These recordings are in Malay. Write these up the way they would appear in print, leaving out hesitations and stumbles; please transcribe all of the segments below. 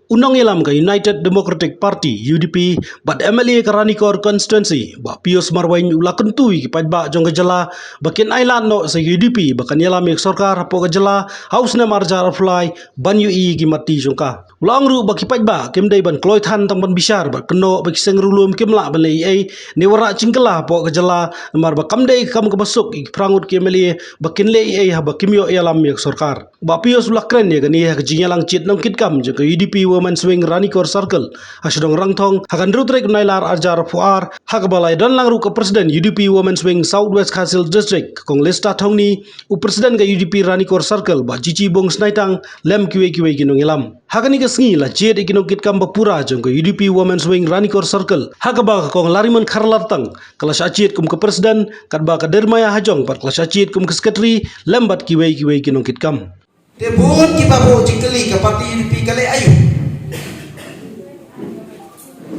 Unang ilam ka United Democratic Party UDP bat MLA ka Ranikor constituency ba Pius Marwain ulakan tui ki padba jong kajala bakin ailan no sa UDP bakan ilam ik sarkar po kajala house na marjar fly ban UI ki mati jong ka ulang ru baki padba kim dai ban kloy than tang ban bishar ba keno baki seng rulum kim la ban ai ne wara cingkala po kajala mar ba kam dai kam ka basuk ik prangut ki MLA bakin le ai ha bakim yo ilam ik sarkar ba Pius ulakren ne gani ha jinyalang chit nang kit kam jong UDP Women's Wing Ranikor Circle asidong rangthong hakan rutrek nailar arjar fuar hakabalai dan langru ke presiden UDP Women's Wing Southwest Khasil District kong lista thongni u presiden ke UDP Ranikor Circle ba Cici Bong Snaitang lem kiwe kinong ilam hakani ke sngi la jet ikinong kitkam bapura jong ke UDP Women's Wing Ranikor Circle hakaba kong lariman kharlartang kelas acit kum ke presiden kadba ke dermaya hajong pat kelas acit kum ke sekretari lembat kiwe kinong kitkam Debun ki babu jikeli ke parti UDP kale ayu.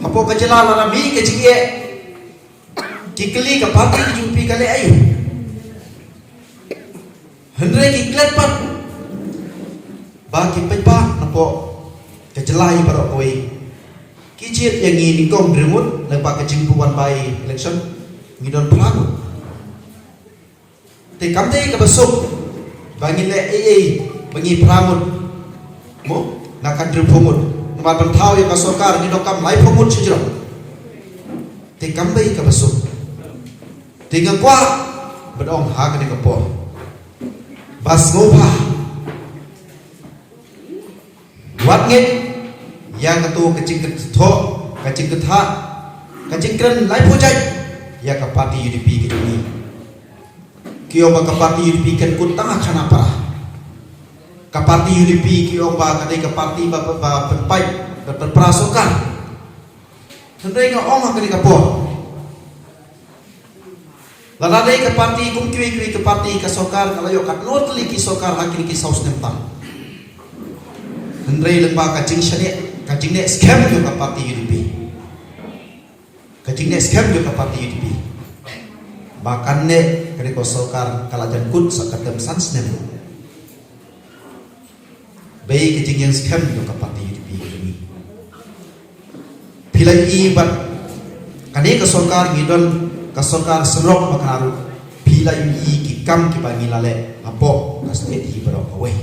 Apo ke jalan rami ke jikie. Jikeli ke parti UDP kale ayu. Hendre ki klet pat. Bagi pepa napo ke jelai para koi. Ki jit yang ini kong dremut lepa ke jimpuan by election ngidon pelaku. Te kamte ke besuk bangin le bagi pramut mo nakan drumut namat bantau yang kasokar ni dokam lai pramut sejero te kambai ka basuk tinggal kwa bedong ha ka po bas ngopa wat ngit yang ketu kecing ketho kecing ketha kecing kren lai pojai ya ka parti UDP kini kio ba ka parti UDP kan kun tangah kana parah kapati UDP ki omba kadai kapati ba penpai berprasokan hendai nga ong kadai kapor ladai kapati kum kiwi kapati kasokar kalayo kat not li ki sokar hakini ki saus nempang hendai lemba kacing ne scam yo kapati UDP kacing ne scam yo kapati UDP bahkan ne kadai kasokar kalajan kun sakatem sans nem baik kejadian scam do kapati UDP ini. Pilai ibat kane kasokar ngidon kasokar serok makaru pilai i kikam kibangilale apo kastet hi barok away.